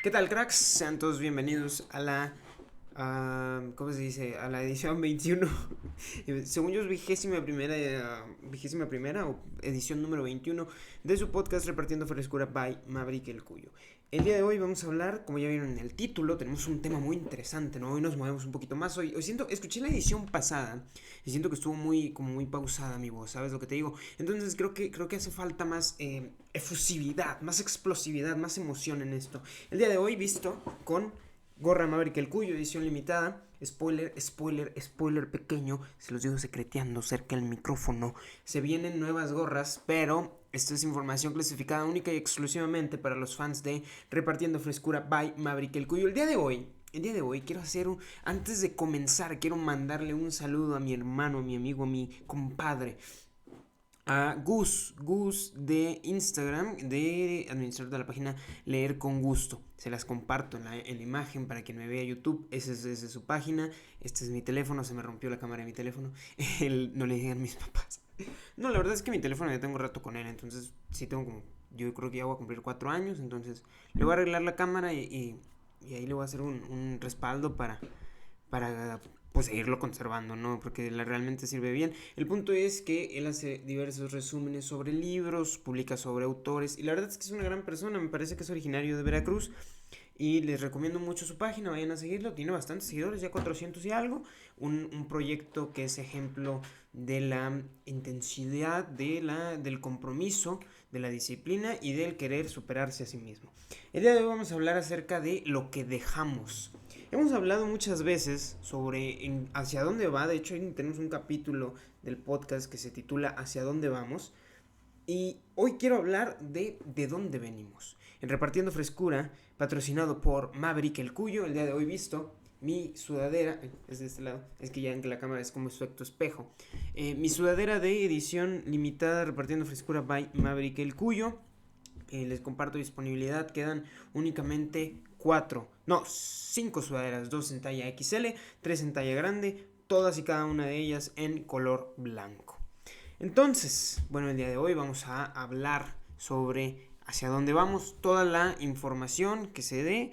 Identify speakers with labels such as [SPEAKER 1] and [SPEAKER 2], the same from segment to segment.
[SPEAKER 1] ¿Qué tal, cracks? Sean todos bienvenidos a ¿cómo se dice? A la edición 21. Según yo es vigésima primera o edición número 21 de su podcast Repartiendo Frescura by Maverick el Cuyo. El día de hoy vamos a hablar, como ya vieron en el título, tenemos un tema muy interesante, ¿no? Hoy nos movemos un poquito más. Hoy escuché la edición pasada y siento que estuvo muy pausada mi voz, ¿sabes lo que te digo? Entonces creo que hace falta más efusividad, más explosividad, más emoción en esto. El día de hoy visto con Gorra Maverick el Cuyo, edición limitada. Spoiler pequeño. Se los digo secreteando cerca del micrófono. Se vienen nuevas gorras, pero esta es información clasificada única y exclusivamente para los fans de Repartiendo Frescura by Maverick el Cuyo. El día de hoy quiero hacer antes de comenzar, quiero mandarle un saludo a mi hermano, a mi amigo, a mi compadre, a Gus de Instagram, de administrador de la página Leer con Gusto. Se las comparto en la imagen para quien me vea YouTube. Esa es su página. Este es mi teléfono. Se me rompió la cámara de mi teléfono. No le digan a mis papás. No, la verdad es que mi teléfono ya tengo rato con él. Entonces sí tengo como... Yo creo que ya voy a cumplir 4 años. Entonces le voy a arreglar la cámara y ahí le voy a hacer un respaldo para pues seguirlo conservando, ¿no? Porque realmente sirve bien. El punto es que él hace diversos resúmenes sobre libros, publica sobre autores, y la verdad es que es una gran persona. Me parece que es originario de Veracruz y les recomiendo mucho su página, vayan a seguirlo, tiene bastantes seguidores, ya 400 y algo, un proyecto que es ejemplo de la intensidad, del compromiso, de la disciplina y del querer superarse a sí mismo. El día de hoy vamos a hablar acerca de lo que dejamos. Hemos hablado muchas veces sobre hacia dónde va. De hecho, tenemos un capítulo del podcast que se titula Hacia dónde vamos. Y hoy quiero hablar de dónde venimos. En Repartiendo Frescura, patrocinado por Maverick el Cuyo, el día de hoy visto mi sudadera, es de este lado, es que ya en la cámara es como efecto espejo. Mi sudadera de edición limitada Repartiendo Frescura by Maverick el Cuyo. Les comparto disponibilidad, quedan únicamente 5 sudaderas, 2 en talla XL, 3 en talla grande, todas y cada una de ellas en color blanco. Entonces, bueno, el día de hoy vamos a hablar sobre hacia dónde vamos. Toda la información que se dé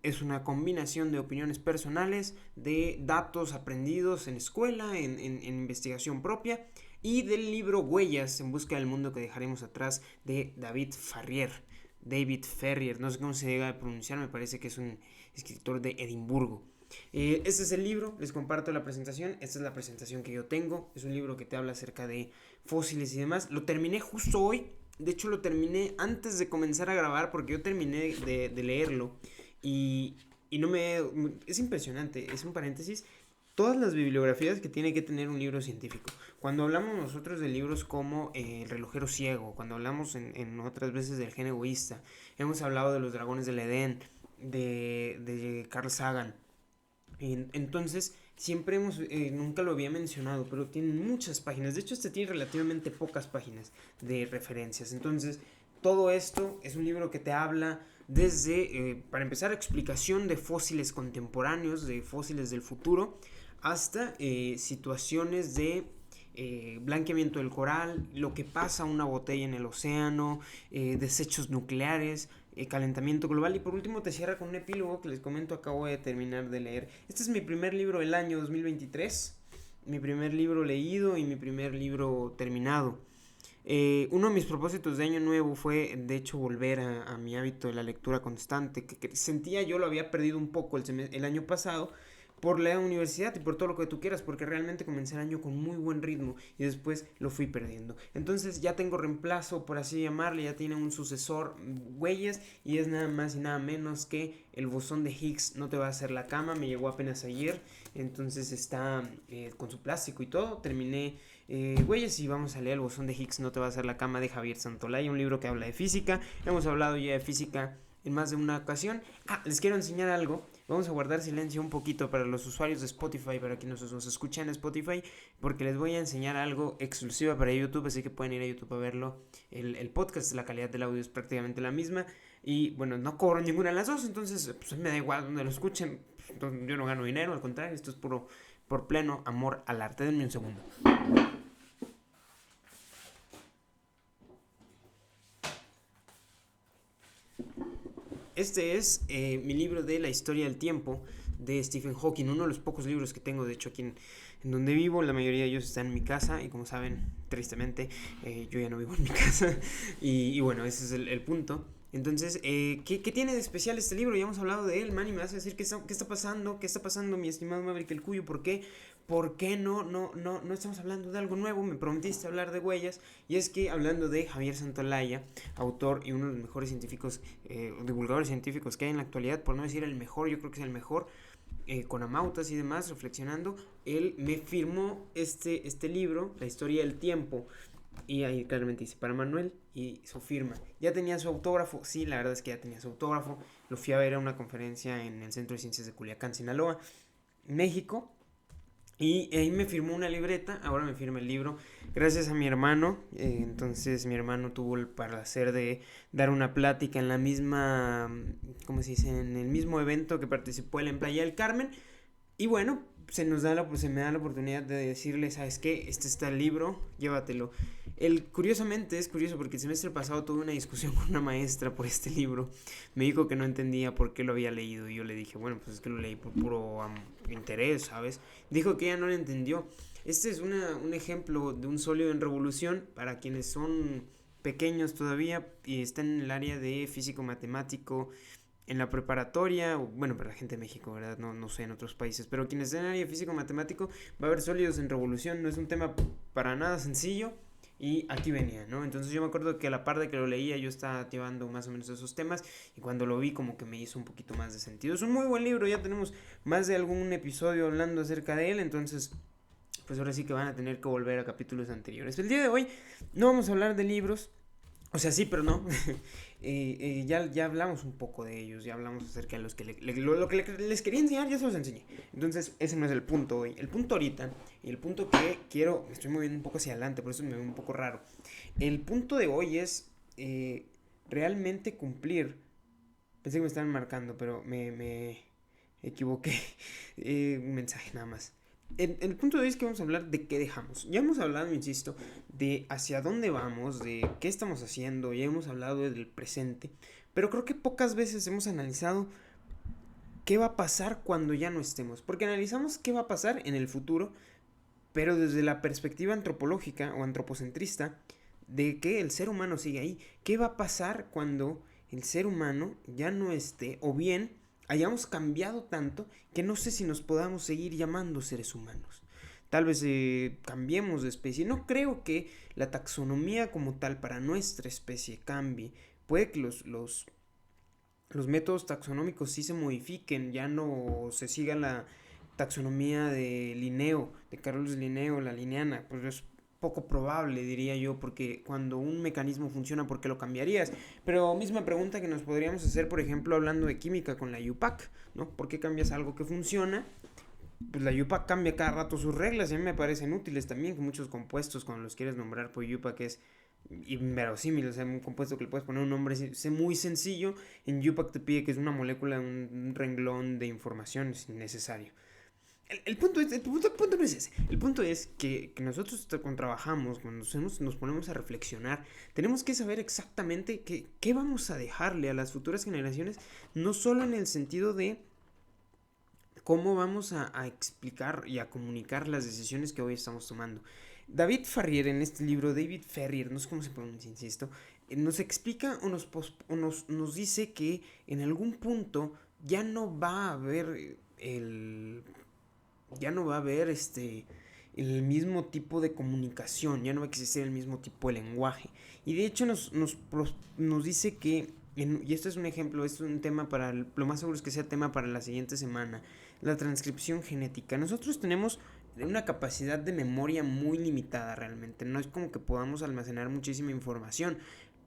[SPEAKER 1] es una combinación de opiniones personales, de datos aprendidos en escuela, en investigación propia, y del libro Huellas en busca del mundo que dejaremos atrás de David Ferrier, no sé cómo se llega a pronunciar, me parece que es un escritor de Edimburgo. Este es el libro, les comparto la presentación. Esta es la presentación que yo tengo. Es un libro que te habla acerca de fósiles y demás. Lo terminé justo hoy. De hecho, lo terminé antes de comenzar a grabar porque yo terminé de leerlo. Y no me... Es impresionante, es un paréntesis. Todas las bibliografías que tiene que tener un libro científico. Cuando hablamos nosotros de libros como El relojero ciego, cuando hablamos en otras veces del gen egoísta, hemos hablado de Los dragones del Edén, de Carl Sagan. Entonces, siempre nunca lo había mencionado, pero tiene muchas páginas. De hecho, este tiene relativamente pocas páginas de referencias. Entonces, todo esto es un libro que te habla desde, para empezar, explicación de fósiles contemporáneos, de fósiles del futuro, hasta situaciones de blanqueamiento del coral, lo que pasa a una botella en el océano, desechos nucleares, calentamiento global, y por último te cierra con un epílogo que les comento. Acabo de terminar de leer. Este es mi primer libro del año 2023, mi primer libro leído y mi primer libro terminado. Uno de mis propósitos de año nuevo fue de hecho volver a mi hábito de la lectura constante, que sentía yo lo había perdido un poco el año pasado por la universidad y por todo lo que tú quieras, porque realmente comencé el año con muy buen ritmo y después lo fui perdiendo. Entonces ya tengo reemplazo, por así llamarle, ya tiene un sucesor, Huellas, y es nada más y nada menos que el bosón de Higgs no te va a hacer la cama. Me llegó apenas ayer, entonces está con su plástico y todo. Terminé Huellas y vamos a leer el bosón de Higgs no te va a hacer la cama de Javier Santolaya, un libro que habla de física. Hemos hablado ya de física en más de una ocasión. Les quiero enseñar algo. Vamos a guardar silencio un poquito para los usuarios de Spotify, para quienes nos escuchan en Spotify, porque les voy a enseñar algo exclusivo para YouTube, así que pueden ir a YouTube a verlo. El podcast, la calidad del audio es prácticamente la misma. Y bueno, no cobro ninguna de las dos, entonces pues, me da igual donde lo escuchen. Yo no gano dinero, al contrario, esto es puro por pleno amor al arte. Denme un segundo. Este es mi libro de la historia del tiempo de Stephen Hawking, uno de los pocos libros que tengo, de hecho, aquí en donde vivo. La mayoría de ellos están en mi casa y, como saben, tristemente, yo ya no vivo en mi casa. Y bueno, ese es el punto. Entonces, ¿qué tiene de especial este libro? Ya hemos hablado de él, man, y me vas a decir qué está pasando, mi estimado Maverick el Cuyo. ¿Por qué no estamos hablando de algo nuevo? Me prometiste hablar de huellas, y es que, hablando de Javier Santolaya, autor y uno de los mejores científicos, divulgadores científicos que hay en la actualidad, por no decir el mejor, yo creo que es el mejor, con amautas y demás, reflexionando, él me firmó este libro, La historia del tiempo. Y ahí claramente dice para Manuel y su firma. ¿Ya tenía su autógrafo? Sí, la verdad es que ya tenía su autógrafo. Lo fui a ver a una conferencia en el Centro de Ciencias de Culiacán, Sinaloa, México. Y ahí me firmó una libreta, ahora me firma el libro, gracias a mi hermano. Entonces mi hermano tuvo el placer de dar una plática en la misma, ¿cómo se dice? En el mismo evento que participó él en Playa del Carmen. Y bueno, se me da la oportunidad de decirle, ¿sabes qué? Este está el libro, llévatelo. Curiosamente, es curioso porque el semestre pasado tuve una discusión con una maestra por este libro. Me dijo que no entendía por qué lo había leído, y yo le dije, bueno, pues es que lo leí por puro interés, ¿sabes? Dijo que ella no lo entendió. Este es un ejemplo de un sólido en revolución para quienes son pequeños todavía y están en el área de físico-matemático, en la preparatoria, bueno, para la gente de México, ¿verdad? No sé en otros países, pero quienes estén en el área de físico-matemático, va a haber sólidos en revolución. No es un tema para nada sencillo, y aquí venía, ¿no? Entonces yo me acuerdo que a la par de que lo leía, yo estaba llevando más o menos esos temas, y cuando lo vi como que me hizo un poquito más de sentido. Es un muy buen libro, ya tenemos más de algún episodio hablando acerca de él, entonces pues ahora sí que van a tener que volver a capítulos anteriores. El día de hoy no vamos a hablar de libros, o sea, sí, pero no. Ya hablamos un poco de ellos, ya hablamos acerca de los que lo que les quería enseñar, ya se los enseñé. Entonces, ese no es el punto hoy. El punto ahorita, y el punto que quiero, me estoy moviendo un poco hacia adelante, por eso me veo un poco raro. El punto de hoy es realmente cumplir. Pensé que me estaban marcando, pero me equivoqué. Un mensaje nada más. El punto de hoy es que vamos a hablar de qué dejamos. Ya hemos hablado, insisto, de hacia dónde vamos, de qué estamos haciendo, ya hemos hablado del presente, pero creo que pocas veces hemos analizado qué va a pasar cuando ya no estemos, porque analizamos qué va a pasar en el futuro, pero desde la perspectiva antropológica o antropocentrista de que el ser humano sigue ahí. ¿Qué va a pasar cuando el ser humano ya no esté, o bien hayamos cambiado tanto que no sé si nos podamos seguir llamando seres humanos? Tal vez cambiemos de especie. No creo que la taxonomía como tal para nuestra especie cambie. Puede que los métodos taxonómicos sí se modifiquen, ya no se siga la taxonomía de Linneo, de Carlos Linneo, la linneana. Pues es poco probable, diría yo, porque cuando un mecanismo funciona, ¿por qué lo cambiarías? Pero misma pregunta que nos podríamos hacer, por ejemplo, hablando de química con la IUPAC, ¿no? ¿Por qué cambias algo que funciona? Pues la IUPAC cambia cada rato sus reglas, y a mí me parecen útiles también, que muchos compuestos, cuando los quieres nombrar por IUPAC, es inverosímil. O sea, un compuesto que le puedes poner un nombre muy sencillo, en IUPAC te pide que es una molécula, un renglón de información, es innecesario. El punto no es ese. El punto es que nosotros cuando trabajamos, cuando nos ponemos a reflexionar, tenemos que saber exactamente qué vamos a dejarle a las futuras generaciones, no solo en el sentido de cómo vamos a explicar y a comunicar las decisiones que hoy estamos tomando. David Farrier, en este libro, David Ferrier, no sé cómo se pronuncia, insisto, nos explica o nos dice que en algún punto ya no va a haber el mismo tipo de comunicación, ya no va a existir el mismo tipo de lenguaje. Y de hecho nos dice que, y esto es un ejemplo, esto es un tema lo más seguro es que sea tema para la siguiente semana, la transcripción genética. Nosotros tenemos una capacidad de memoria muy limitada realmente, no es como que podamos almacenar muchísima información,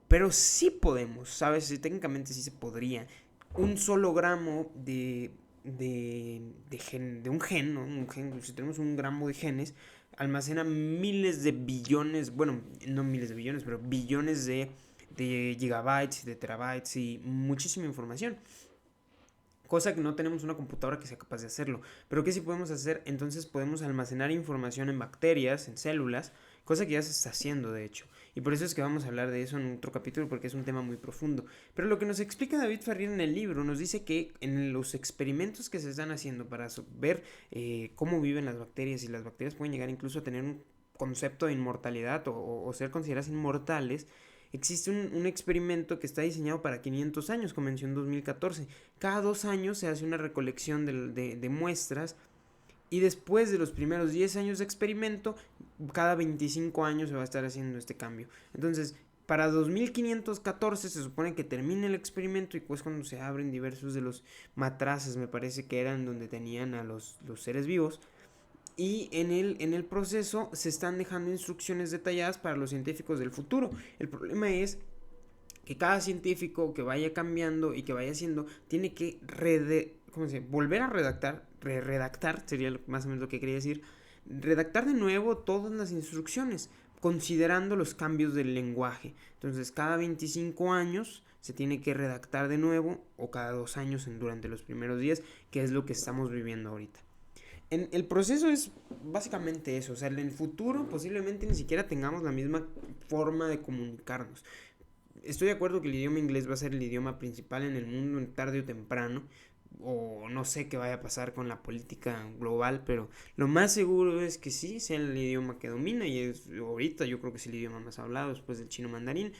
[SPEAKER 1] pero sí podemos, ¿sabes? Técnicamente sí se podría. Un solo gramo de un gen, ¿no? Si tenemos un gramo de genes, almacena miles de billones, bueno, no miles de billones, pero billones de gigabytes, de terabytes y muchísima información. Cosa que no tenemos una computadora que sea capaz de hacerlo. Pero ¿qué sí podemos hacer? Entonces podemos almacenar información en bacterias, en células, cosa que ya se está haciendo de hecho. y por eso es que vamos a hablar de eso en otro capítulo porque es un tema muy profundo. Pero lo que nos explica David Farrier en el libro nos dice que en los experimentos que se están haciendo para ver cómo viven las bacterias, y las bacterias pueden llegar incluso a tener un concepto de inmortalidad o ser consideradas inmortales, existe un experimento que está diseñado para 500 años, comenzó en 2014. Cada 2 años se hace una recolección de muestras, y después de los primeros 10 años de experimento, cada 25 años se va a estar haciendo este cambio. Entonces, para 2514 se supone que termine el experimento, y pues cuando se abren diversos de los matraces, me parece que eran donde tenían a los seres vivos. Y en el proceso se están dejando instrucciones detalladas para los científicos del futuro. El problema es que cada científico que vaya cambiando y que vaya haciendo tiene que volver a redactar, sería más o menos lo que quería decir, redactar de nuevo todas las instrucciones, considerando los cambios del lenguaje. Entonces, cada 25 años se tiene que redactar de nuevo, o cada 2 años durante los primeros días, que es lo que estamos viviendo ahorita. El proceso es básicamente eso, o sea, en el futuro posiblemente ni siquiera tengamos la misma forma de comunicarnos. Estoy de acuerdo que el idioma inglés va a ser el idioma principal en el mundo tarde o temprano, o no sé qué vaya a pasar con la política global, pero lo más seguro es que sí, sea el idioma que domina, y ahorita yo creo que es el idioma más hablado después del chino mandarín.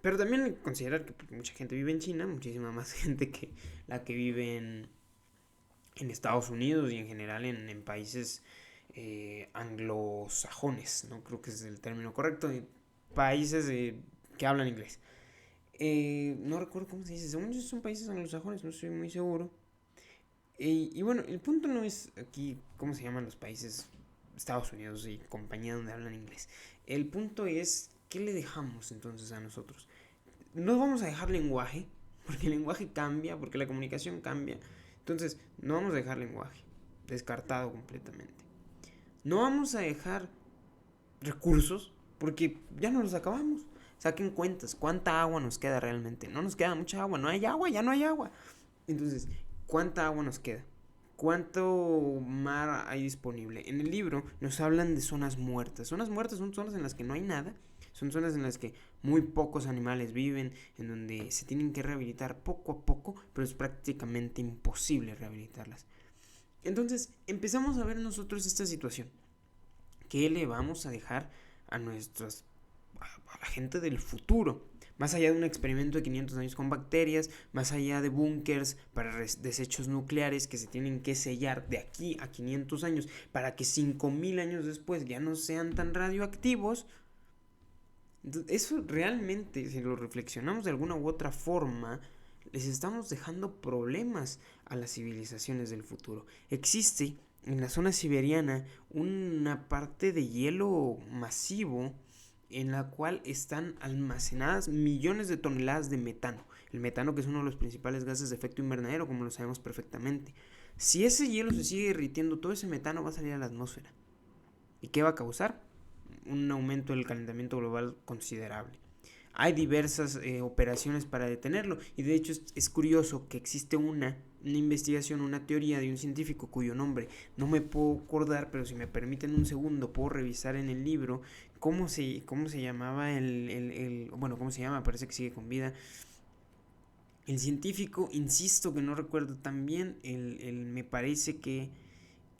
[SPEAKER 1] Pero también considerar que mucha gente vive en China, muchísima más gente que la que vive en Estados Unidos y en general en países anglosajones, no creo que es el término correcto, países que hablan inglés. No recuerdo cómo se dice, según yo son países anglosajones, no estoy muy seguro. Y bueno, el punto no es aquí cómo se llaman los países, Estados Unidos y compañía, donde hablan inglés. El punto es, ¿qué le dejamos entonces a nosotros? No vamos a dejar lenguaje, porque el lenguaje cambia, porque la comunicación cambia. Entonces, no vamos a dejar lenguaje, descartado completamente. No vamos a dejar recursos, porque ya no los acabamos. Saquen cuentas, ¿cuánta agua nos queda realmente? No nos queda mucha agua, no hay agua, ya no hay agua. Entonces, ¿cuánta agua nos queda? ¿Cuánto mar hay disponible? En el libro nos hablan de zonas muertas. Zonas muertas son zonas en las que no hay nada. Son zonas en las que muy pocos animales viven, en donde se tienen que rehabilitar poco a poco, pero es prácticamente imposible rehabilitarlas. Entonces, empezamos a ver nosotros esta situación. ¿Qué le vamos a dejar a la gente del futuro? Más allá de un experimento de 500 años con bacterias, más allá de búnkers para desechos nucleares que se tienen que sellar de aquí a 500 años para que 5000 años después ya no sean tan radioactivos. Eso realmente, si lo reflexionamos de alguna u otra forma, les estamos dejando problemas a las civilizaciones del futuro. Existe en la zona siberiana una parte de hielo masivo en la cual están almacenadas millones de toneladas de metano. El metano, que es uno de los principales gases de efecto invernadero, como lo sabemos perfectamente. Si ese hielo se sigue derritiendo, todo ese metano va a salir a la atmósfera. ¿Y qué va a causar? Un aumento del calentamiento global considerable. Hay diversas operaciones para detenerlo, y de hecho es curioso que existe una investigación, una teoría de un científico cuyo nombre no me puedo acordar, pero si me permiten un segundo puedo revisar en el libro cómo se llamaba bueno, cómo se llama, parece que sigue con vida. El científico, insisto que no recuerdo tan bien, me parece que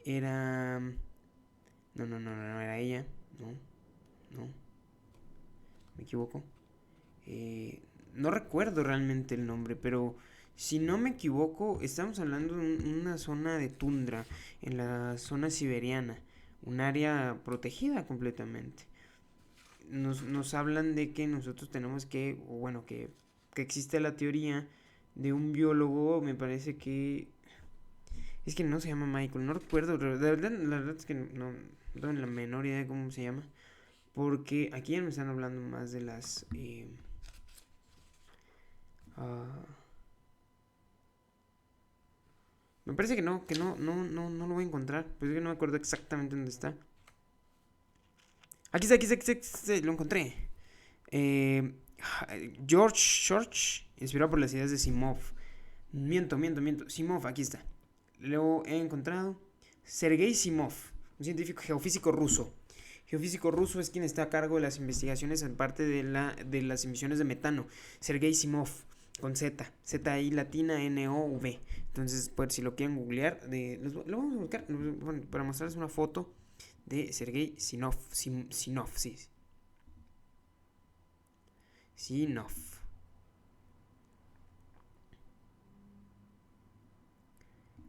[SPEAKER 1] era... No era ella, no, me equivoco. No recuerdo realmente el nombre, pero si no me equivoco, estamos hablando de una zona de tundra, en la zona siberiana, un área protegida completamente. Nos hablan de que nosotros tenemos que, o bueno, que existe la teoría de un biólogo, me parece que... Es que no se llama Michael, no recuerdo, la verdad es que no tengo la menor idea de cómo se llama, porque aquí ya me están hablando más de las... me parece que no lo voy a encontrar, pues es que no me acuerdo exactamente dónde está. Aquí está, lo encontré. George, inspirado por las ideas de Simov. Miento. Simov, aquí está. Lo he encontrado. Sergei Simov, un científico geofísico ruso. geofísico ruso es quien está a cargo de las investigaciones en parte de las emisiones de metano. Sergei Simov, con Z, Z-I latina N-O-V. Entonces, pues si lo quieren googlear, lo vamos a buscar para mostrarles una foto de Sergei Sinov, sí. Sinov.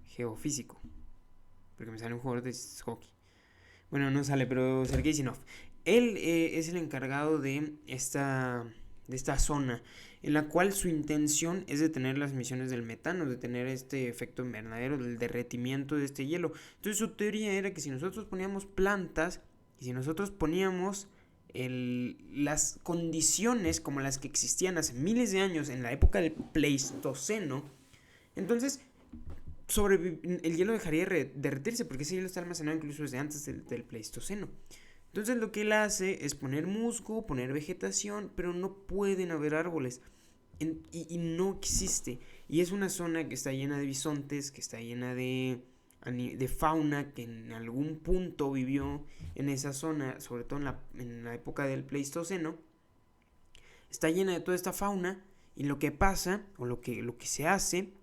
[SPEAKER 1] Geofísico. Porque me sale un jugador de hockey. Bueno, no sale, pero Sergei Sinov. Él es el encargado de esta zona, en la cual su intención es detener las emisiones del metano, detener este efecto invernadero del derretimiento de este hielo. Entonces su teoría era que si nosotros poníamos plantas y si nosotros poníamos las condiciones como las que existían hace miles de años en la época del Pleistoceno, entonces el hielo dejaría de derretirse, porque ese hielo está almacenado incluso desde antes del Pleistoceno. Entonces lo que él hace es poner musgo, poner vegetación, pero no pueden haber árboles. Y no existe. Y es una zona que está llena de bisontes, que está llena de fauna que en algún punto vivió en esa zona, sobre todo en la época del Pleistoceno. Está llena de toda esta fauna, y lo que pasa, o lo que se hace,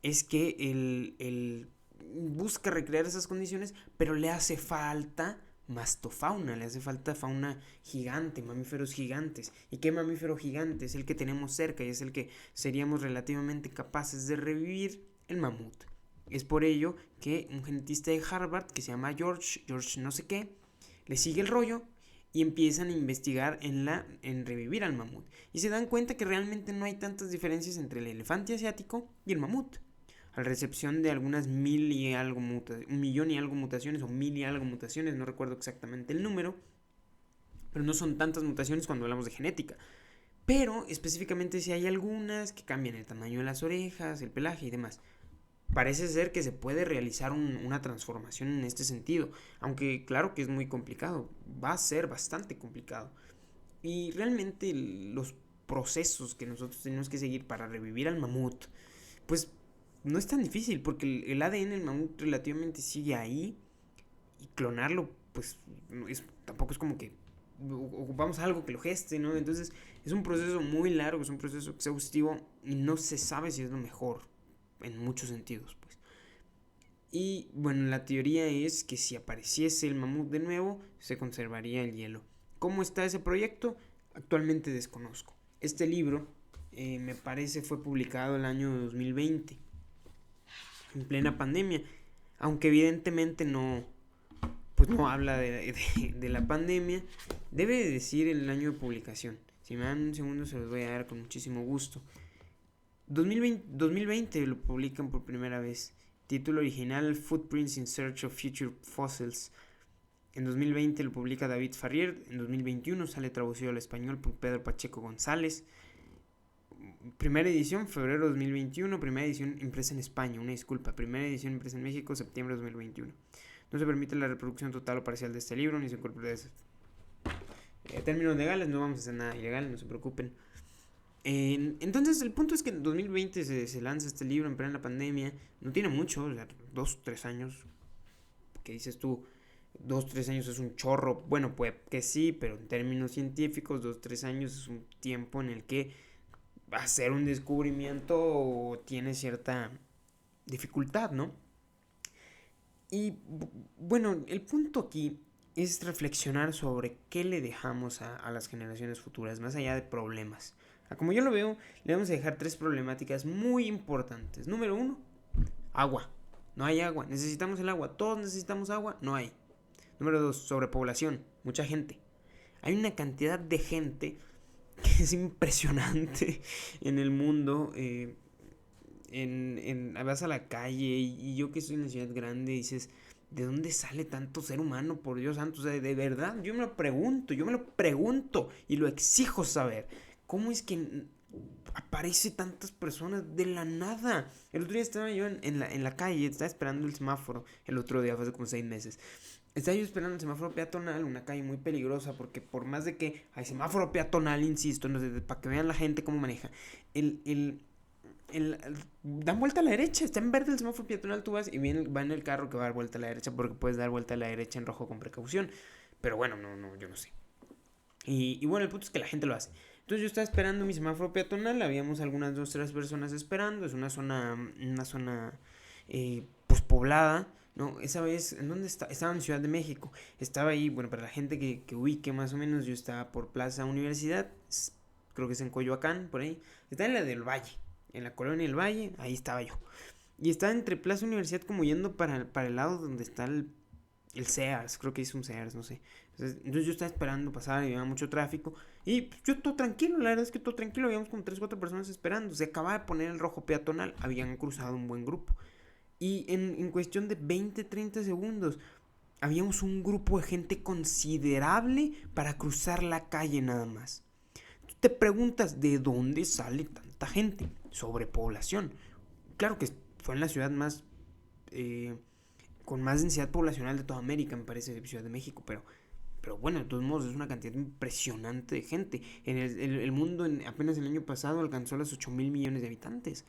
[SPEAKER 1] es que él busca recrear esas condiciones, pero le hace falta mastofauna, le hace falta fauna gigante, mamíferos gigantes. ¿Y qué mamífero gigante? Es el que tenemos cerca y es el que seríamos relativamente capaces de revivir: el mamut. Es por ello que un genetista de Harvard, que se llama George no sé qué, le sigue el rollo y empiezan a investigar en revivir al mamut. Y se dan cuenta que realmente no hay tantas diferencias entre el elefante asiático y el mamut, a recepción de algunas 1,000 y algo mutaciones, 1,000,000 y algo mutaciones, o 1,000 y algo mutaciones, no recuerdo exactamente el número, pero no son tantas mutaciones cuando hablamos de genética. Pero específicamente si hay algunas que cambian el tamaño de las orejas, el pelaje y demás. Parece ser que se puede realizar una transformación en este sentido, aunque claro que es muy complicado, va a ser bastante complicado. Y realmente los procesos que nosotros tenemos que seguir para revivir al mamut, pues no es tan difícil, porque el ADN del mamut relativamente sigue ahí, y clonarlo, pues tampoco es como que ocupamos algo que lo geste, ¿no? Entonces es un proceso muy largo, es un proceso exhaustivo, y no se sabe si es lo mejor en muchos sentidos, pues. Y bueno, la teoría es que si apareciese el mamut de nuevo, se conservaría el hielo. ¿Cómo está ese proyecto? Actualmente desconozco. Este libro, me parece, fue publicado el año 2020, en plena pandemia, aunque evidentemente no habla de la pandemia. Debe de decir el año de publicación. Si me dan un segundo se los voy a dar con muchísimo gusto. 2020 lo publican por primera vez. Título original: Footprints in Search of Future Fossils. En 2020 lo publica David Farrier. En 2021 sale traducido al español por Pedro Pacheco González. Primera edición, febrero 2021. Primera edición impresa en España, una disculpa. Primera edición impresa en México, septiembre 2021. No se permite la reproducción total o parcial de este libro, ni se incorpora términos legales. No vamos a hacer nada ilegal, no se preocupen. Entonces el punto es que en 2020 se lanza este libro en plena pandemia. No tiene mucho, o sea, 2-3 años. ¿Qué dices tú? 2-3 años es un chorro. Bueno, pues que sí, pero en términos científicos 2-3 años es un tiempo en el que hacer un descubrimiento tiene cierta dificultad, ¿no? Y bueno, el punto aquí es reflexionar sobre qué le dejamos a las generaciones futuras, más allá de problemas. Como yo lo veo, le vamos a dejar 3 problemáticas muy importantes. Número 1, agua. No hay agua, necesitamos el agua, todos necesitamos agua, no hay. Número 2, sobrepoblación, mucha gente. Hay una cantidad de gente que es impresionante en el mundo. Vas a la calle y yo que estoy en una ciudad grande dices, ¿de dónde sale tanto ser humano? Por Dios santo, o sea, de verdad, yo me lo pregunto y lo exijo saber. ¿Cómo es que aparece tantas personas de la nada? El otro día estaba yo en la calle, estaba esperando el semáforo. El otro día, fue hace como 6 meses. Estaba yo esperando el semáforo peatonal, una calle muy peligrosa, porque por más de que hay semáforo peatonal, insisto, no sé, para que vean la gente cómo maneja, dan vuelta a la derecha, está en verde el semáforo peatonal, tú vas y va en el carro que va a dar vuelta a la derecha, porque puedes dar vuelta a la derecha en rojo con precaución. Pero bueno, no, yo no sé. Y bueno, el punto es que la gente lo hace. Entonces yo estaba esperando mi semáforo peatonal, habíamos algunas 2, 3 personas esperando, es una zona pues poblada, ¿no? Esa vez, ¿en dónde está? Estaba en Ciudad de México, estaba ahí, bueno, para la gente que ubique más o menos, yo estaba por Plaza Universidad, creo que es en Coyoacán, por ahí, está en la del Valle, en la colonia del Valle, ahí estaba yo. Y estaba entre Plaza Universidad como yendo para el lado donde está el Sears, creo que es un Sears, no sé. Entonces yo estaba esperando pasar y había mucho tráfico. Y pues, yo todo tranquilo, la verdad es que todo tranquilo. Habíamos como 3, 4 personas esperando. Se acababa de poner el rojo peatonal. Habían cruzado un buen grupo. Y en cuestión de 20, 30 segundos, habíamos un grupo de gente considerable para cruzar la calle nada más. Tú te preguntas de dónde sale tanta gente. Sobrepoblación. Claro que fue en la ciudad más... con más densidad poblacional de toda América, me parece, Ciudad de México, pero bueno, de todos modos es una cantidad impresionante de gente. En el mundo apenas el año pasado alcanzó los 8 mil millones de habitantes.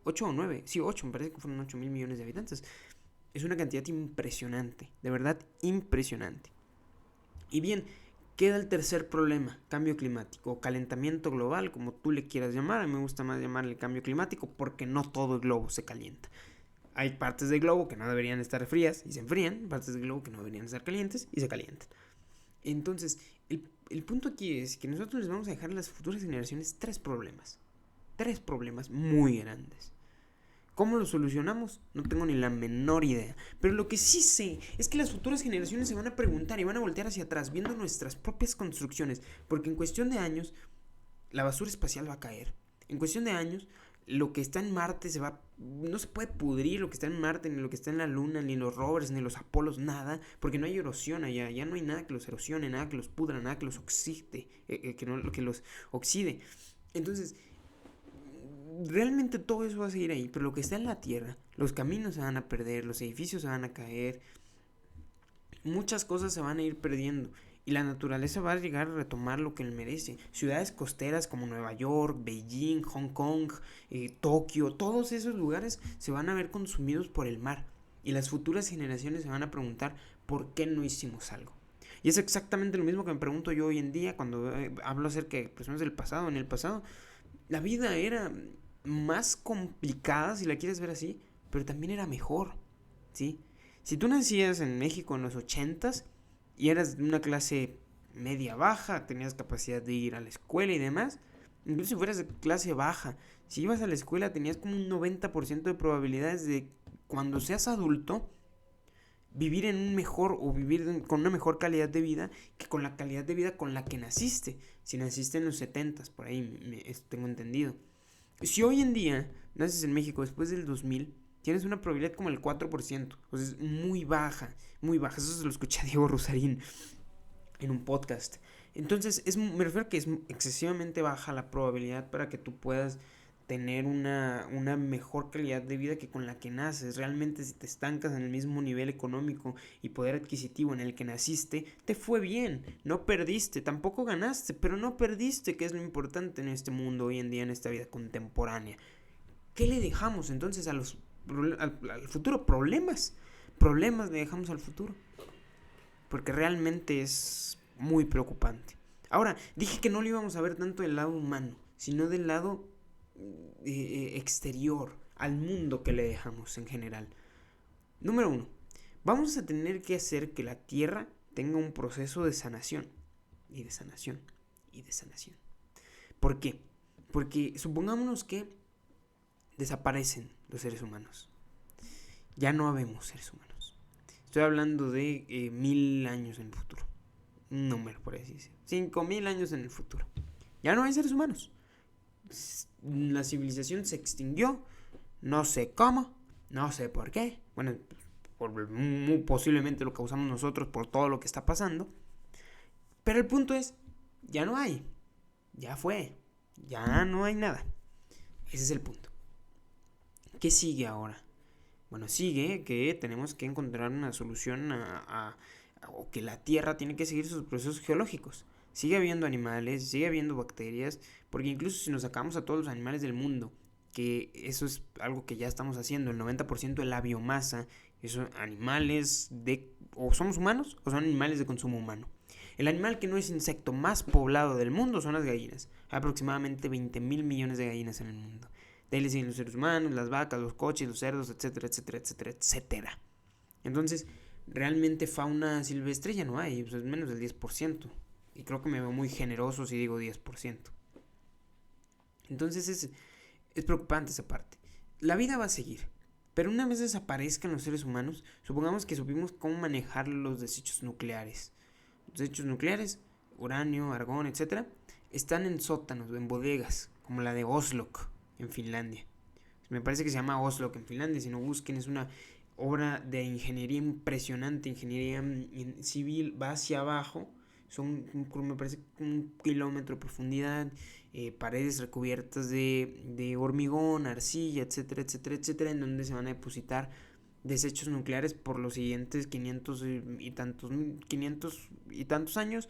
[SPEAKER 1] 8 o 9, sí, 8, me parece que fueron 8 mil millones de habitantes. Es una cantidad impresionante, de verdad impresionante. Y bien, queda el tercer problema, cambio climático o calentamiento global, como tú le quieras llamar. A mí me gusta más llamarle cambio climático porque no todo el globo se calienta. Hay partes del globo que no deberían estar frías y se enfrían, partes del globo que no deberían estar calientes y se calientan. Entonces, el punto aquí es que nosotros les vamos a dejar a las futuras generaciones tres problemas muy grandes. ¿Cómo los solucionamos? No tengo ni la menor idea. Pero lo que sí sé es que las futuras generaciones se van a preguntar y van a voltear hacia atrás viendo nuestras propias construcciones. Porque en cuestión de años, la basura espacial va a caer. En cuestión de años, lo que está en Marte no se puede pudrir lo que está en Marte, ni lo que está en la Luna, ni los rovers, ni los Apolos, nada, porque no hay erosión allá, ya no hay nada que los erosione, nada que los pudra, nada que los oxide, que los oxide. Entonces, realmente todo eso va a seguir ahí, pero lo que está en la Tierra, los caminos se van a perder, los edificios se van a caer, muchas cosas se van a ir perdiendo. Y la naturaleza va a llegar a retomar lo que él merece. Ciudades costeras como Nueva York, Beijing, Hong Kong, Tokio, todos esos lugares se van a ver consumidos por el mar. Y las futuras generaciones se van a preguntar por qué no hicimos algo. Y es exactamente lo mismo que me pregunto yo hoy en día cuando hablo acerca de personas del pasado. En el pasado la vida era más complicada, si la quieres ver así, pero también era mejor, ¿sí? Si tú nacías en México en los 80s y eras de una clase media baja, tenías capacidad de ir a la escuela y demás, incluso si fueras de clase baja, si ibas a la escuela tenías como un 90% de probabilidades de cuando seas adulto vivir en un mejor o vivir con una mejor calidad de vida que con la calidad de vida con la que naciste. Si naciste en los 70s, por ahí tengo entendido. Si hoy en día naces en México después del 2000, tienes una probabilidad como el 4%. O sea, es muy baja, muy baja. Eso se lo escuché a Diego Rusarín en un podcast. Entonces, me refiero a que es excesivamente baja la probabilidad para que tú puedas tener una mejor calidad de vida que con la que naces. Realmente si te estancas en el mismo nivel económico y poder adquisitivo en el que naciste, te fue bien, no perdiste, tampoco ganaste, pero no perdiste, que es lo importante en este mundo hoy en día, en esta vida contemporánea. ¿Qué le dejamos entonces al futuro? Problemas le dejamos al futuro, porque realmente es muy preocupante. Ahora, dije que no lo íbamos a ver tanto del lado humano, sino del lado exterior, al mundo que le dejamos en general. Número 1. Vamos a tener que hacer que la Tierra tenga un proceso de sanación. Y de sanación. Y de sanación. ¿Por qué? Porque supongámonos que desaparecen los seres humanos. Ya no habemos seres humanos. Estoy hablando de 1000 años en el futuro. Un número, por así decirlo. 5000 años en el futuro. Ya no hay seres humanos. La civilización se extinguió, no sé cómo, no sé por qué, bueno, muy posiblemente lo causamos nosotros por todo lo que está pasando, pero el punto es, ya no hay, ya fue, ya no hay nada. Ese es el punto. ¿Qué sigue ahora? Bueno, sigue que tenemos que encontrar una solución o que la Tierra tiene que seguir sus procesos geológicos. Sigue habiendo animales, sigue habiendo bacterias, porque incluso si nos sacamos a todos los animales del mundo que eso es algo que ya estamos haciendo. El 90% de la biomasa son animales o somos humanos o son animales de consumo humano. El animal que no es insecto más poblado del mundo son las gallinas. Hay aproximadamente 20.000 millones de gallinas en el mundo. De ahí le siguen los seres humanos, las vacas, los coches, los cerdos, etcétera, etcétera, etcétera, etcétera. Entonces, realmente fauna silvestre ya no hay, pues es menos del 10%. Y creo que me veo muy generoso si digo 10%. Entonces es preocupante esa parte. La vida va a seguir, pero una vez desaparezcan los seres humanos, supongamos que supimos cómo manejar los desechos nucleares. Los desechos nucleares, uranio, argón, etcétera, están en sótanos, en bodegas, como la de Oslok, en Finlandia. Me parece que se llama Oslok en Finlandia, si no busquen, es una obra de ingeniería impresionante, ingeniería civil, va hacia abajo, son, me parece, 1 kilómetro de profundidad, paredes recubiertas de hormigón, arcilla, etcétera, etcétera, etcétera, en donde se van a depositar desechos nucleares por los siguientes 500 y tantos años.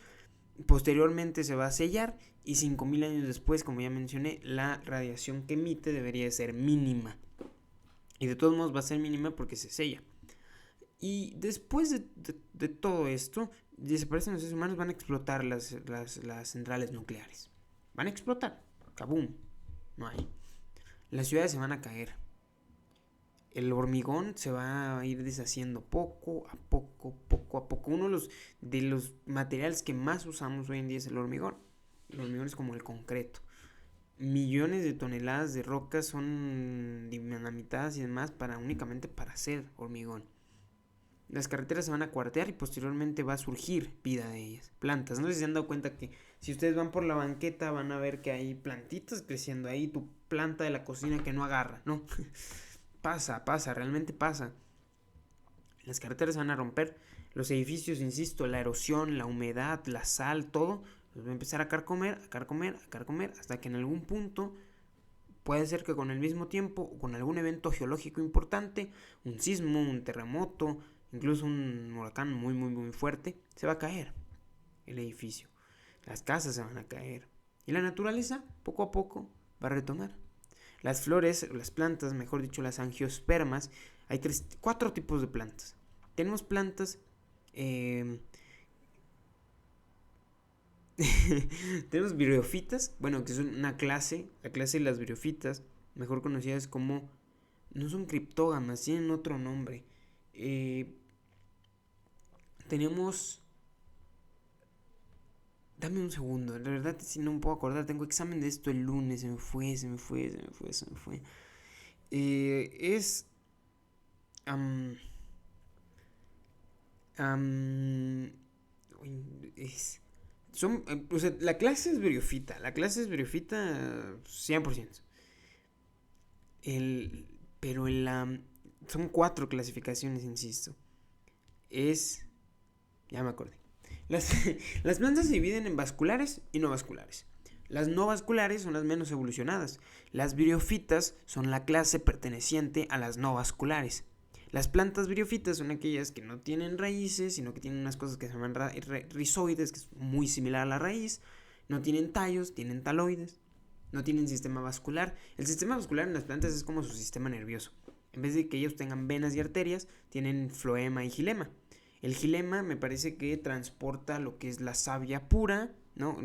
[SPEAKER 1] Posteriormente se va a sellar y 5.000 años después, como ya mencioné, la radiación que emite debería ser mínima. Y de todos modos va a ser mínima porque se sella. Y después de todo esto, desaparecen los seres humanos, van a explotar las centrales nucleares. Van a explotar. ¡Kabum! No hay. Las ciudades se van a caer. El hormigón se va a ir deshaciendo poco a poco, poco a poco. Uno de los materiales que más usamos hoy en día es el hormigón. El hormigón es como el concreto. Millones de toneladas de rocas son dinamitadas y demás únicamente para hacer hormigón. Las carreteras se van a cuartear y posteriormente va a surgir vida de ellas. Plantas. No sé si se han dado cuenta que si ustedes van por la banqueta van a ver que hay plantitas creciendo ahí. Tu planta de la cocina que no agarra, ¿no? Pasa, realmente pasa. Las carreteras se van a romper. Los edificios, insisto, la erosión, la humedad, la sal, todo los va a empezar a carcomer, hasta que en algún punto puede ser que con el mismo tiempo o con algún evento geológico importante, un sismo, un terremoto, incluso un huracán muy, muy, muy fuerte, se va a caer el edificio. Las casas se van a caer. Y la naturaleza, poco a poco, va a retomar. Las flores, las plantas, mejor dicho, las angiospermas, hay 4 tipos de plantas. Tenemos plantas... tenemos briófitas, bueno, que son una clase, la clase de las briófitas, mejor conocidas como... No son criptógamas, tienen otro nombre. Tenemos... Dame un segundo, la verdad si no me puedo acordar, tengo examen de esto el lunes, se me fue. Es... Son, o sea, la clase es briófita 100%. Pero son 4 clasificaciones, insisto. Ya me acordé. Las plantas se dividen en vasculares y no vasculares. Las no vasculares son las menos evolucionadas. Las briófitas son la clase perteneciente a las no vasculares. Las plantas briófitas son aquellas que no tienen raíces, sino que tienen unas cosas que se llaman rizoides, que es muy similar a la raíz. No tienen tallos, tienen taloides. No tienen sistema vascular. El sistema vascular en las plantas es como su sistema nervioso. En vez de que ellos tengan venas y arterias, tienen floema y xilema. El xilema me parece que transporta lo que es la savia pura, ¿no?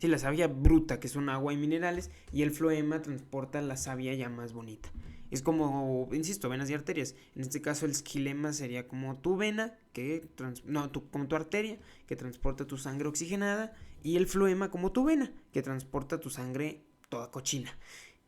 [SPEAKER 1] La savia bruta, que son agua y minerales, y el floema transporta la savia ya más bonita. Es como, insisto, venas y arterias. En este caso el xilema sería como tu vena, como tu arteria, que transporta tu sangre oxigenada, y el floema como tu vena, que transporta tu sangre toda cochina.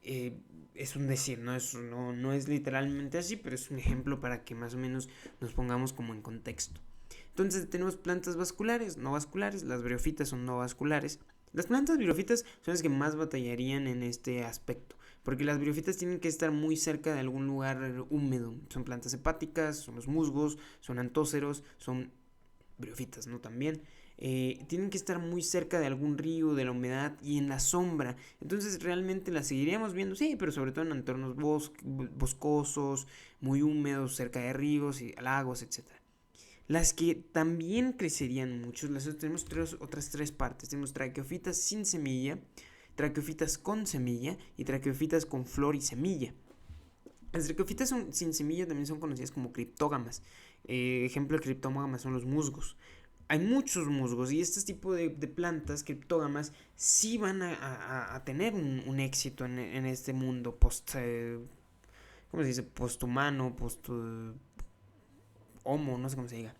[SPEAKER 1] Es un decir, no es literalmente así, pero es un ejemplo para que más o menos nos pongamos como en contexto. Entonces tenemos plantas vasculares, no vasculares, las briófitas son no vasculares. Las plantas briófitas son las que más batallarían en este aspecto, porque las briófitas tienen que estar muy cerca de algún lugar húmedo. Son plantas hepáticas, son los musgos, son antóceros, son briófitas, ¿no? También. Tienen que estar muy cerca de algún río, de la humedad y en la sombra. Entonces realmente las seguiríamos viendo, sí, pero sobre todo en entornos boscosos, muy húmedos, cerca de ríos y lagos, etc. Las que también crecerían mucho, tenemos otras 3 partes. Tenemos traqueofitas sin semilla, traqueofitas con semilla y traqueofitas con flor y semilla. Las traqueofitas sin semilla también son conocidas como criptógamas. Ejemplo de criptógamas son los musgos. Hay muchos musgos y este tipo de plantas criptógamas sí van a tener un éxito en este mundo ¿cómo se dice? Posthumano, homo, no sé cómo se diga.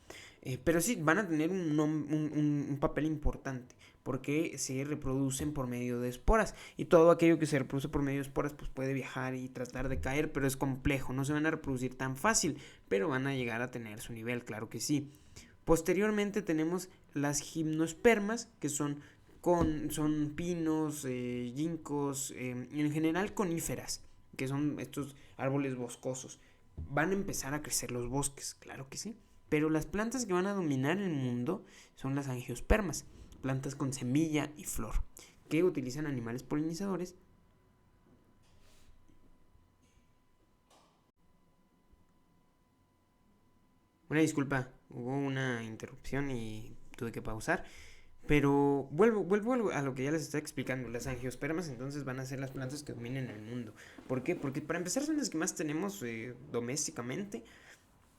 [SPEAKER 1] Pero sí, van a tener un papel importante porque se reproducen por medio de esporas y todo aquello que se reproduce por medio de esporas pues puede viajar y tratar de caer, pero es complejo, no se van a reproducir tan fácil, pero van a llegar a tener su nivel, claro que sí. Posteriormente tenemos las gimnospermas, que son pinos, ginkgos, en general coníferas, que son estos árboles boscosos. Van a empezar a crecer los bosques, claro que sí. Pero las plantas que van a dominar el mundo son las angiospermas, plantas con semilla y flor, que utilizan animales polinizadores. Una disculpa, hubo una interrupción y tuve que pausar. Pero vuelvo a lo que ya les estaba explicando. Las angiospermas entonces van a ser las plantas que dominen el mundo. ¿Por qué? Porque para empezar son las que más tenemos domésticamente.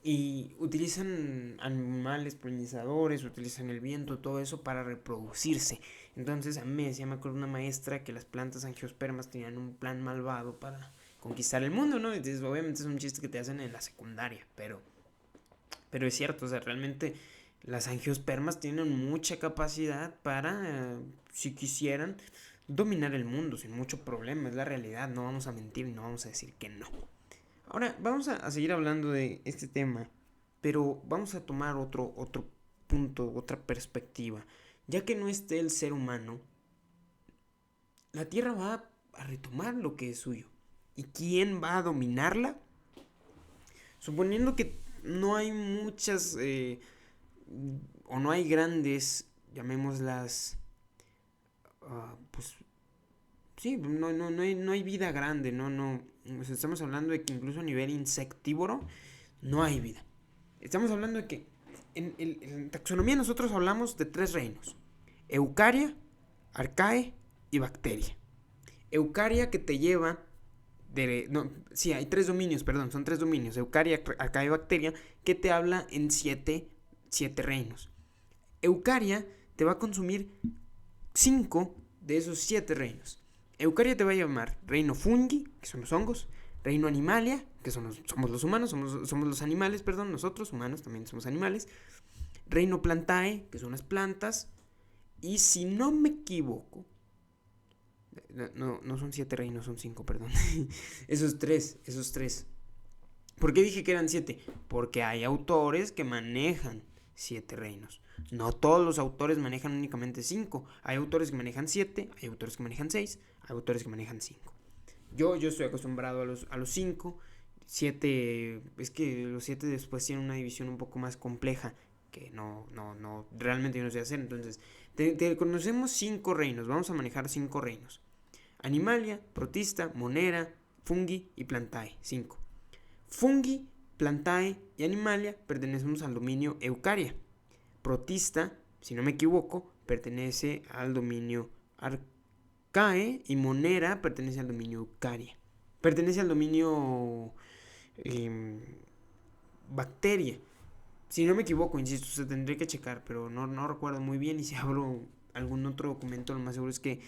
[SPEAKER 1] Y utilizan animales polinizadores, utilizan el viento, todo eso para reproducirse. Entonces a mí me acuerdo una maestra que las plantas angiospermas tenían un plan malvado para conquistar el mundo, ¿no? Entonces, obviamente es un chiste que te hacen en la secundaria, pero es cierto, o sea, realmente las angiospermas tienen mucha capacidad para, si quisieran, dominar el mundo sin mucho problema. Es la realidad, no vamos a mentir y no vamos a decir que no. Ahora, vamos a seguir hablando de este tema, pero vamos a tomar otro punto, otra perspectiva. Ya que no esté el ser humano, la Tierra va a retomar lo que es suyo. ¿Y quién va a dominarla? Suponiendo que no hay muchas o no hay grandes, llamémoslas, pues sí, no hay vida grande, o sea, estamos hablando de que incluso a nivel insectívoro no hay vida. Estamos hablando de que en taxonomía nosotros hablamos de 3 reinos: Eucaria, Arcae y Bacteria. Eucaria, que te lleva hay 3 dominios, perdón, son 3 dominios: Eucaria, Arcae y Bacteria, que te habla en 7 reinos. Eucaria te va a consumir 5 de esos 7 reinos. Eucaria te va a llamar reino fungi, que son los hongos; reino animalia, que somos los humanos, somos los animales, perdón, nosotros humanos también somos animales; reino plantae, que son las plantas; y si no me equivoco, no son 7 reinos, son 5, perdón. esos tres. ¿Por qué dije que eran 7? Porque hay autores que manejan 7 reinos. No todos los autores manejan únicamente 5. Hay autores que manejan 7, hay autores que manejan 6, hay autores que manejan 5. Yo estoy acostumbrado a los 5. 7, es que los 7 después tienen una división un poco más compleja que no, realmente yo no sé hacer. Entonces, te conocemos 5 reinos, vamos a manejar 5 reinos: Animalia, Protista, Monera, Fungi y Plantae. 5. Fungi, Plantae y Animalia pertenecemos al dominio Eucaria. Protista, si no me equivoco, pertenece al dominio Arcae, y Monera pertenece al dominio Eucaria. Pertenece al dominio Bacteria. Si no me equivoco, insisto, se tendría que checar, pero no recuerdo muy bien. Y si abro algún otro documento, lo más seguro es que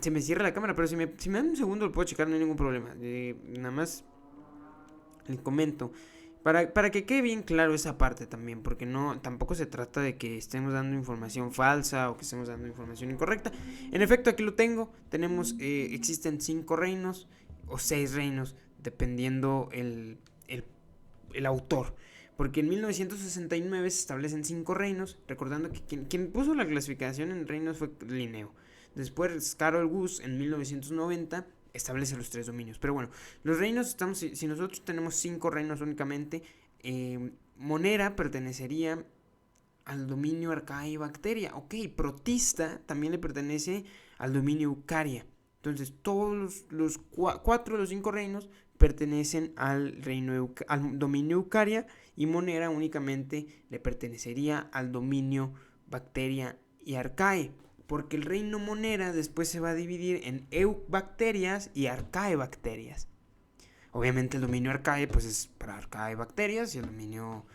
[SPEAKER 1] se me cierra la cámara, pero si me dan un segundo lo puedo checar, no hay ningún problema. Nada más les comento para que quede bien claro esa parte también, porque tampoco se trata de que estemos dando información falsa o que estemos dando información incorrecta. En efecto, aquí lo existen 5 reinos o 6 reinos, dependiendo el autor. Porque en 1969 se establecen 5 reinos, recordando que quien puso la clasificación en reinos fue Linneo. Después Carol Gush en 1990 establece los 3 dominios. Pero bueno, los reinos, si nosotros tenemos 5 reinos únicamente, Monera pertenecería al dominio Arcae y Bacteria. Ok, Protista también le pertenece al dominio Eucaria. Entonces todos los 4 de los 5 reinos pertenecen al dominio Eucaria, y Monera únicamente le pertenecería al dominio Bacteria y Arcae. porque el reino Monera después se va a dividir en eubacterias y arcaebacterias. Obviamente el dominio arcae pues es para arcaebacterias y el dominio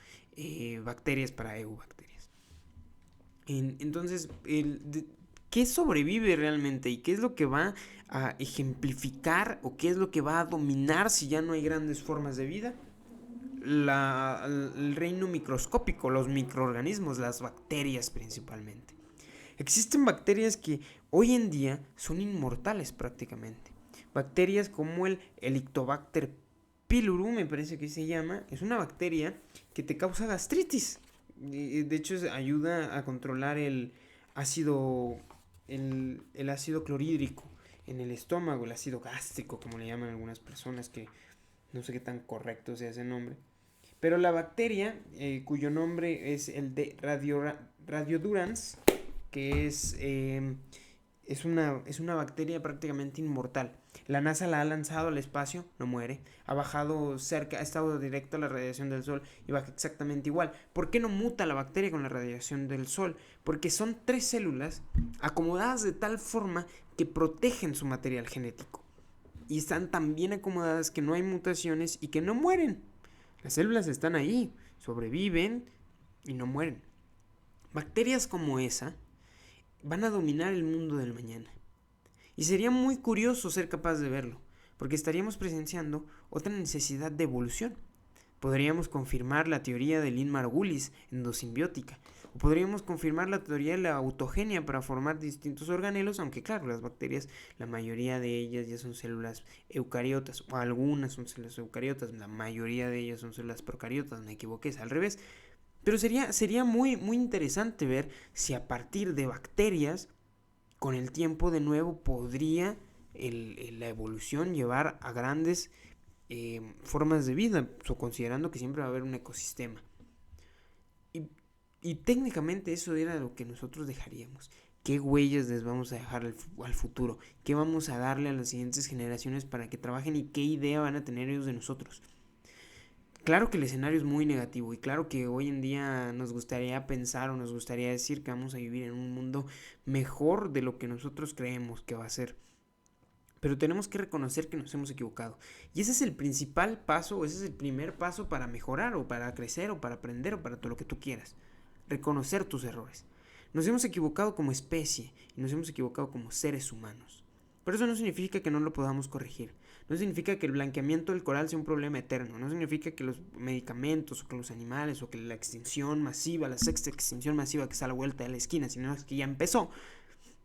[SPEAKER 1] bacterias para eubacterias. Entonces, ¿qué sobrevive realmente y qué es lo que va a ejemplificar o qué es lo que va a dominar si ya no hay grandes formas de vida? El reino microscópico, los microorganismos, las bacterias principalmente. Existen bacterias que hoy en día son inmortales prácticamente. Bacterias como el Helicobacter pylori, me parece que se llama, es una bacteria que te causa gastritis. De hecho, ayuda a controlar el ácido clorhídrico en el estómago, el ácido gástrico, como le llaman algunas personas, que no sé qué tan correcto sea ese nombre. Pero la bacteria, cuyo nombre es el de Radiodurans, que es una bacteria prácticamente inmortal. La NASA la ha lanzado al espacio, no muere. Ha bajado cerca, ha estado directo a la radiación del sol y baja exactamente igual. ¿Por qué no muta la bacteria con la radiación del sol? Porque son 3 células acomodadas de tal forma que protegen su material genético. Y están tan bien acomodadas que no hay mutaciones y que no mueren. Las células están ahí, sobreviven y no mueren. Bacterias como esa van a dominar el mundo del mañana. Y sería muy curioso ser capaz de verlo, porque estaríamos presenciando otra necesidad de evolución. Podríamos confirmar la teoría de Lynn Margulis endosimbiótica, o podríamos confirmar la teoría de la autogenia para formar distintos organelos, aunque claro, las bacterias, la mayoría de ellas ya son células eucariotas, o algunas son células eucariotas, la mayoría de ellas son células procariotas, me equivoqué, es al revés. Pero sería muy, muy interesante ver si a partir de bacterias, con el tiempo de nuevo podría la evolución llevar a grandes formas de vida, considerando que siempre va a haber un ecosistema. Y técnicamente eso era lo que nosotros dejaríamos. ¿Qué huellas les vamos a dejar al futuro? ¿Qué vamos a darle a las siguientes generaciones para que trabajen y qué idea van a tener ellos de nosotros? Claro que el escenario es muy negativo y claro que hoy en día nos gustaría pensar o nos gustaría decir que vamos a vivir en un mundo mejor de lo que nosotros creemos que va a ser. Pero tenemos que reconocer que nos hemos equivocado. Y ese es el principal paso, o ese es el primer paso para mejorar o para crecer o para aprender o para todo lo que tú quieras. Reconocer tus errores. Nos hemos equivocado como especie y nos hemos equivocado como seres humanos. Pero eso no significa que no lo podamos corregir. No significa que el blanqueamiento del coral sea un problema eterno. No significa que los medicamentos o que los animales o que la extinción masiva, la sexta extinción masiva que está a la vuelta de la esquina, sino que ya empezó.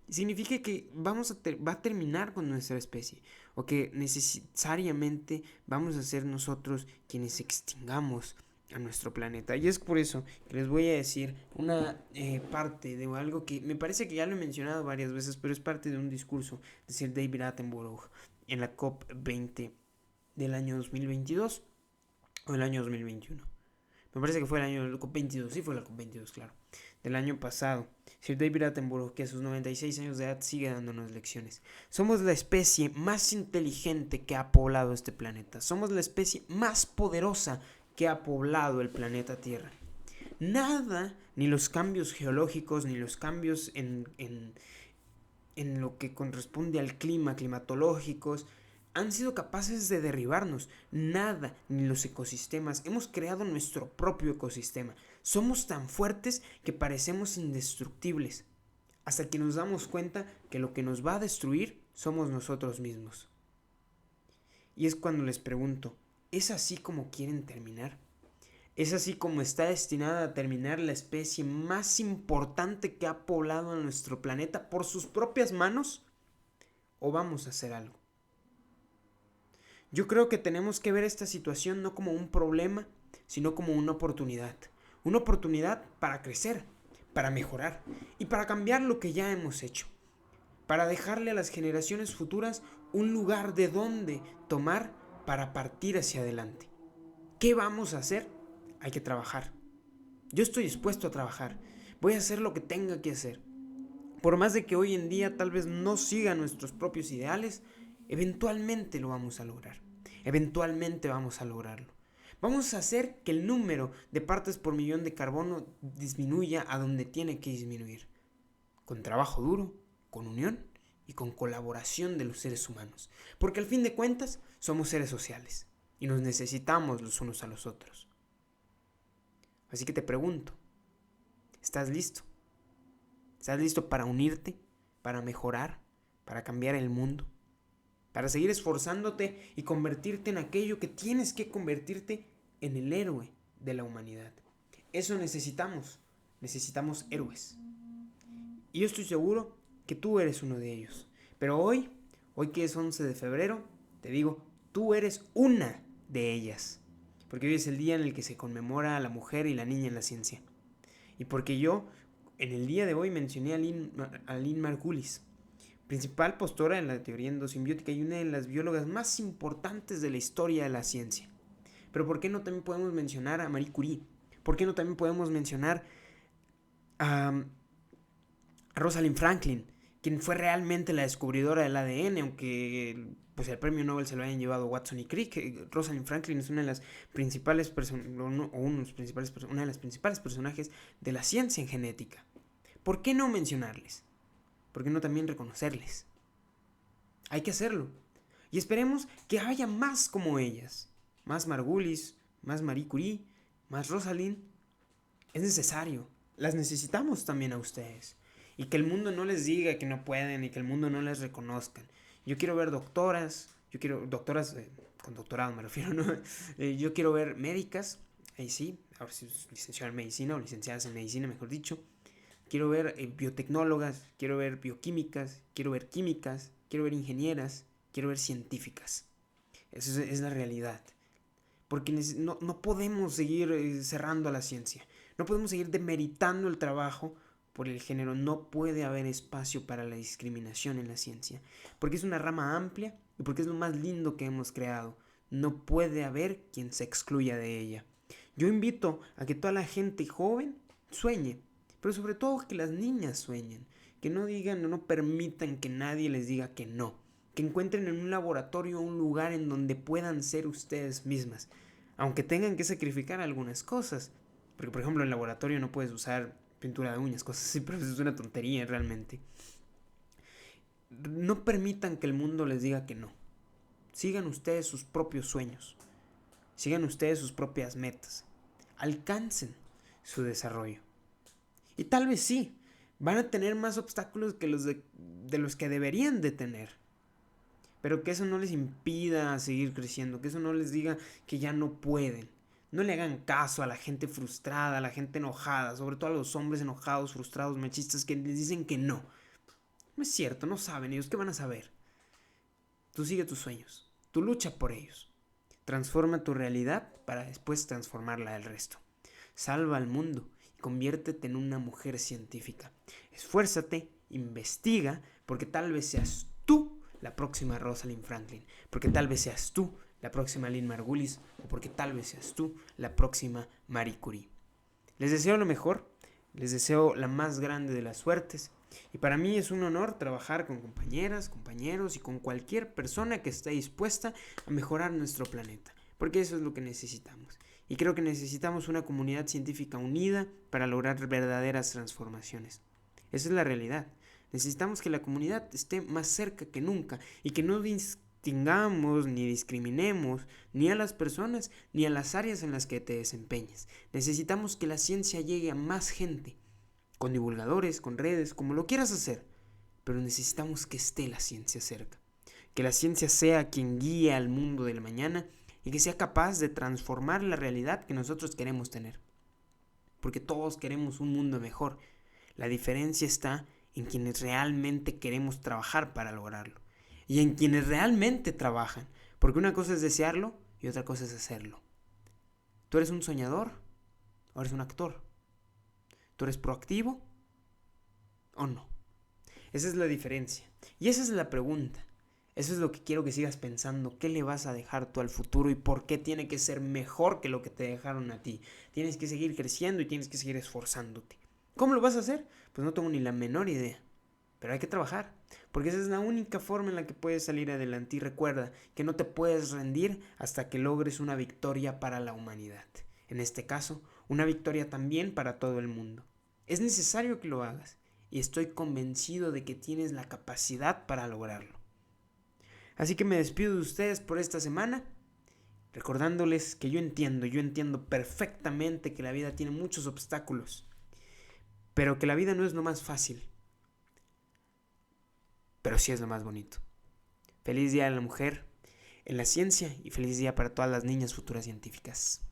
[SPEAKER 1] Significa que va a terminar con nuestra especie o que necesariamente vamos a ser nosotros quienes extingamos a nuestro planeta. Y es por eso que les voy a decir una parte de algo que me parece que ya lo he mencionado varias veces, pero es parte de un discurso de Sir David Attenborough en la COP20 del año 2022 o el año 2021. Me parece que fue el año COP22, sí fue la COP22, claro, del año pasado. Sir David Attenborough, que a sus 96 años de edad sigue dándonos lecciones. Somos la especie más inteligente que ha poblado este planeta. Somos la especie más poderosa que ha poblado el planeta Tierra. Nada, ni los cambios geológicos, ni los cambios en lo que corresponde al clima, climatológicos, han sido capaces de derribarnos. Nada, ni los ecosistemas. Hemos creado nuestro propio ecosistema. Somos tan fuertes que parecemos indestructibles, hasta que nos damos cuenta que lo que nos va a destruir somos nosotros mismos. Y es cuando les pregunto, ¿es así como quieren terminar? ¿Es así como está destinada a terminar la especie más importante que ha poblado nuestro planeta por sus propias manos? ¿O vamos a hacer algo? Yo creo que tenemos que ver esta situación no como un problema, sino como una oportunidad. Una oportunidad para crecer, para mejorar y para cambiar lo que ya hemos hecho. Para dejarle a las generaciones futuras un lugar de donde tomar para partir hacia adelante. ¿Qué vamos a hacer? Hay que trabajar. Yo estoy dispuesto a trabajar. Voy a hacer lo que tenga que hacer. Por más de que hoy en día tal vez no siga nuestros propios ideales, eventualmente lo vamos a lograr. Eventualmente vamos a lograrlo. Vamos a hacer que el número de partes por millón de carbono disminuya a donde tiene que disminuir. con trabajo duro, con unión y con colaboración de los seres humanos. Porque al fin de cuentas somos seres sociales y nos necesitamos los unos a los otros. Así que te pregunto, ¿estás listo? ¿Estás listo para unirte, para mejorar, para cambiar el mundo? Para seguir esforzándote y convertirte en aquello que tienes que convertirte en el héroe de la humanidad. Eso necesitamos. Necesitamos héroes. Y yo estoy seguro que tú eres uno de ellos. Pero hoy que es 11 de febrero, te digo, tú eres una de ellas. Porque hoy es el día en el que se conmemora a la mujer y la niña en la ciencia. Y porque yo, en el día de hoy, mencioné a Lynn Margulis, principal postora en la teoría endosimbiótica y una de las biólogas más importantes de la historia de la ciencia. Pero ¿por qué no también podemos mencionar a Marie Curie? ¿Por qué no también podemos mencionar a Rosalind Franklin, quien fue realmente la descubridora del ADN, aunque pues el premio Nobel se lo hayan llevado Watson y Crick? Rosalind Franklin es una de las principales una de las principales personajes de la ciencia en genética. ¿Por qué no mencionarles? ¿Por qué no también reconocerles? Hay que hacerlo. Y esperemos que haya más como ellas. Más Margulis, más Marie Curie, más Rosalind. Es necesario. Las necesitamos también a ustedes. Y que el mundo no les diga que no pueden y que el mundo no les reconozcan. Yo quiero ver doctoras, con doctorado me refiero, ¿no? Yo quiero ver médicas, ahí sí, ahora sí, licenciadas en medicina o licenciadas en medicina, mejor dicho. Quiero ver biotecnólogas, quiero ver bioquímicas, quiero ver químicas, quiero ver ingenieras, quiero ver científicas. Esa es la realidad. Porque no podemos seguir cerrando a la ciencia. No podemos seguir demeritando el trabajo por el género. No puede haber espacio para la discriminación en la ciencia. Porque es una rama amplia y porque es lo más lindo que hemos creado. No puede haber quien se excluya de ella. Yo invito a que toda la gente joven sueñe. Pero sobre todo que las niñas sueñen. Que no digan o no permitan que nadie les diga que no. Que encuentren en un laboratorio un lugar en donde puedan ser ustedes mismas. Aunque tengan que sacrificar algunas cosas. Porque por ejemplo en el laboratorio no puedes usar pintura de uñas, cosas así, pero eso es una tontería realmente. No permitan que el mundo les diga que no. Sigan ustedes sus propios sueños. Sigan ustedes sus propias metas. Alcancen su desarrollo. Y tal vez sí, van a tener más obstáculos que los de los que deberían de tener. Pero que eso no les impida seguir creciendo, que eso no les diga que ya no pueden. No le hagan caso a la gente frustrada, a la gente enojada, sobre todo a los hombres enojados, frustrados, machistas que les dicen que no. No es cierto, no saben ellos, ¿qué van a saber? Tú sigue tus sueños, tú lucha por ellos. Transforma tu realidad para después transformarla del resto. Salva al mundo y conviértete en una mujer científica. Esfuérzate, investiga, porque tal vez seas tú la próxima Rosalind Franklin, porque tal vez seas tú la próxima Lynn Margulis, o porque tal vez seas tú la próxima Marie Curie. Les deseo lo mejor, les deseo la más grande de las suertes, y para mí es un honor trabajar con compañeras, compañeros y con cualquier persona que esté dispuesta a mejorar nuestro planeta, porque eso es lo que necesitamos. Y creo que necesitamos una comunidad científica unida para lograr verdaderas transformaciones. Esa es la realidad. Necesitamos que la comunidad esté más cerca que nunca y que no distingamos ni discriminemos ni a las personas ni a las áreas en las que te desempeñes. Necesitamos que la ciencia llegue a más gente, con divulgadores, con redes, como lo quieras hacer, pero necesitamos que esté la ciencia cerca. Que la ciencia sea quien guíe al mundo de la mañana y que sea capaz de transformar la realidad que nosotros queremos tener. Porque todos queremos un mundo mejor. La diferencia está en quienes realmente queremos trabajar para lograrlo. Y en quienes realmente trabajan. Porque una cosa es desearlo y otra cosa es hacerlo. ¿Tú eres un soñador o eres un actor? ¿Tú eres proactivo o no? Esa es la diferencia. Y esa es la pregunta. Eso es lo que quiero que sigas pensando. ¿Qué le vas a dejar tú al futuro y por qué tiene que ser mejor que lo que te dejaron a ti? Tienes que seguir creciendo y tienes que seguir esforzándote. ¿Cómo lo vas a hacer? Pues no tengo ni la menor idea. Pero hay que trabajar, porque esa es la única forma en la que puedes salir adelante. Y recuerda que no te puedes rendir hasta que logres una victoria para la humanidad. En este caso, una victoria también para todo el mundo. Es necesario que lo hagas. y estoy convencido de que tienes la capacidad para lograrlo. Así que me despido de ustedes por esta semana, recordándoles que yo entiendo perfectamente que la vida tiene muchos obstáculos, pero que la vida no es lo más fácil, pero sí es lo más bonito. Feliz Día de la Mujer en la Ciencia y feliz día para todas las niñas futuras científicas.